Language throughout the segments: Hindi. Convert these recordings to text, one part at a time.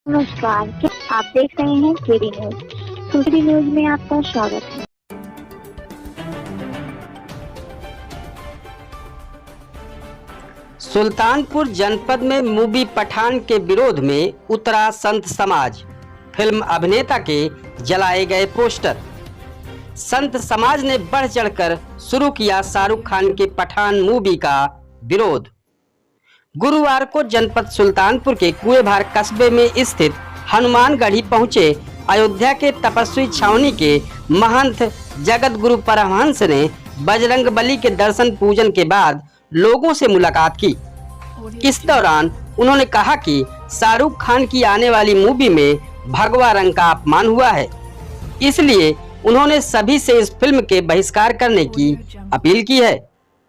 नमस्कार, क्या आप देख रहे हैं केडी न्यूज। केडी न्यूज में आपका स्वागत है। सुल्तानपुर जनपद में मूवी पठान के विरोध में उतरा संत समाज। फिल्म अभिनेता के जलाए गए पोस्टर। संत समाज ने बढ़ चढ़कर शुरू किया शाहरुख खान के पठान मूवी का विरोध। गुरुवार को जनपद सुल्तानपुर के कुएभार कस्बे में स्थित हनुमानगढ़ी पहुंचे अयोध्या के तपस्वी छावनी के महंत जगत गुरु परमहंस ने बजरंगबली के दर्शन पूजन के बाद लोगों से मुलाकात की। इस दौरान उन्होंने कहा कि शाहरुख खान की आने वाली मूवी में भगवा रंग का अपमान हुआ है, इसलिए उन्होंने सभी से इस फिल्म के बहिष्कार करने की अपील की है।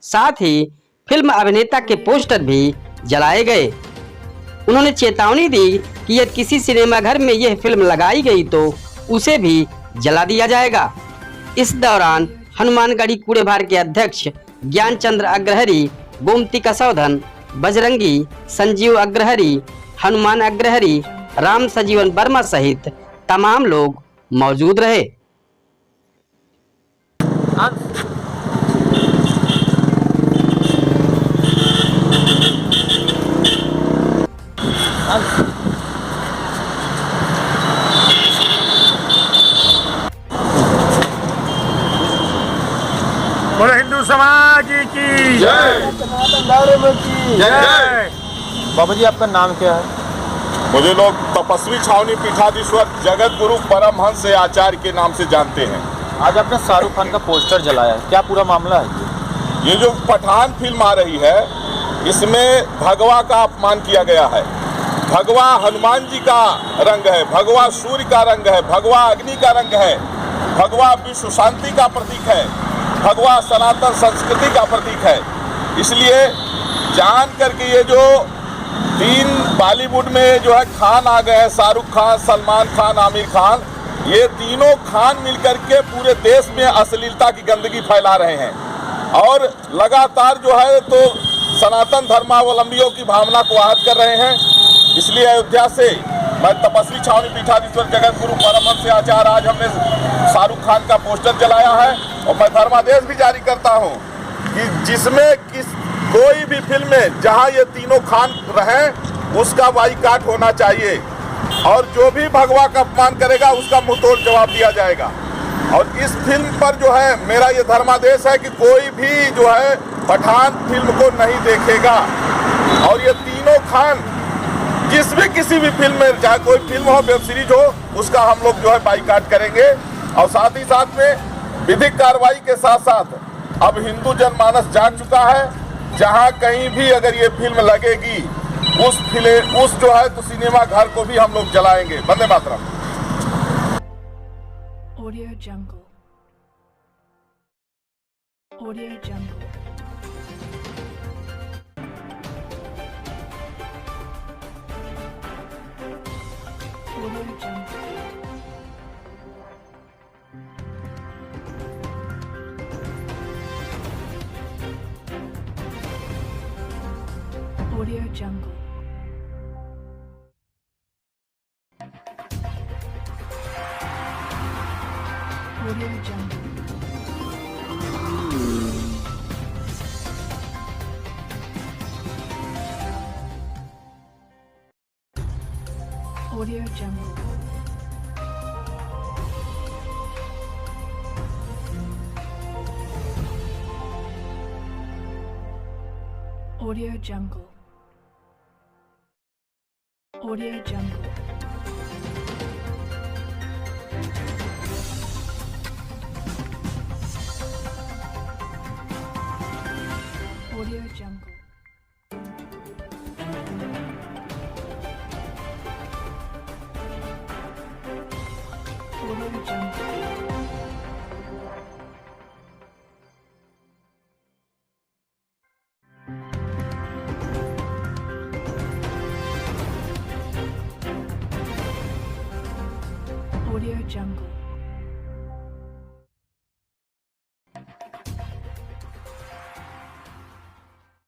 साथ ही फिल्म अभिनेता के पोस्टर भी जलाए गए। उन्होंने चेतावनी दी कि यदि किसी सिनेमाघर में यह फिल्म लगाई गई तो उसे भी जला दिया जाएगा। इस दौरान हनुमानगढ़ी कुएभार के अध्यक्ष ज्ञानचंद्र अग्रहरी, गोमती कसौधन, बजरंगी, संजीव अग्रहरी, हनुमान अग्रहरी, राम सजीवन वर्मा सहित तमाम लोग मौजूद रहे। बोलो हिंदू समाज की जय। जय। बाबा जी, आपका नाम क्या है? मुझे लोग तपस्वी छावनी पीठाधीश्वर जगत गुरु परमहंस आचार्य के नाम से जानते हैं। आज आपने शाहरुख खान का पोस्टर जलाया है, क्या पूरा मामला है? ये जो पठान फिल्म आ रही है, इसमें भगवा का अपमान किया गया है। भगवा हनुमान जी का रंग है, भगवा सूर्य का रंग है, भगवा अग्नि का रंग है, भगवा विश्व शांति का प्रतीक है, भगवा सनातन संस्कृति का प्रतीक है। इसलिए जान करके ये जो तीन बॉलीवुड में जो है खान आ गए हैं, शाहरुख खान, सलमान खान, आमिर खान, ये तीनों खान मिलकर के पूरे देश में अश्लीलता की गंदगी फैला रहे हैं और लगातार जो है तो सनातन धर्मावलंबियों की भावना को आहत कर रहे हैं। इसलिए अयोध्या से मैं तपस्वी छावनी पीठाधीश्वर जगत गुरु परमहंस आचार्य, आज हमने शाहरुख खान का पोस्टर जलाया है और मैं धर्मादेश भी जारी करता हूं कि जिसमें कोई भी फिल्म में जहां ये तीनों खान रहें उसका बाइकाट होना चाहिए और जो भी भगवा का अपमान करेगा उसका मुंहतोड़ जवाब दिया जाएगा। और इस फिल्म पर जो है मेरा ये धर्मादेश है कि कोई भी जो है पठान फिल्म को नहीं देखेगा और ये तीनों खान जिस भी किसी भी फिल्म में, चाहे कोई फिल्म हो, वेब सीरीज हो, उसका हम लोग जो है बाइकाट करेंगे। और साथ ही साथ में विधिक कार्रवाई के साथ साथ अब हिंदू जनमानस जाग चुका है, जहां कहीं भी अगर ये फिल्म लगेगी उस जो है तो सिनेमा घर को भी हम लोग जलाएंगे। Vande Mataram. Audio Jungle. Audio Jungle. Audio Jungle. Audio Jungle. Audio Jungle. Audio Jungle. Audio Jungle. Audio Jungle. Audio Jungle. Audio Jungle. Audio Jungle.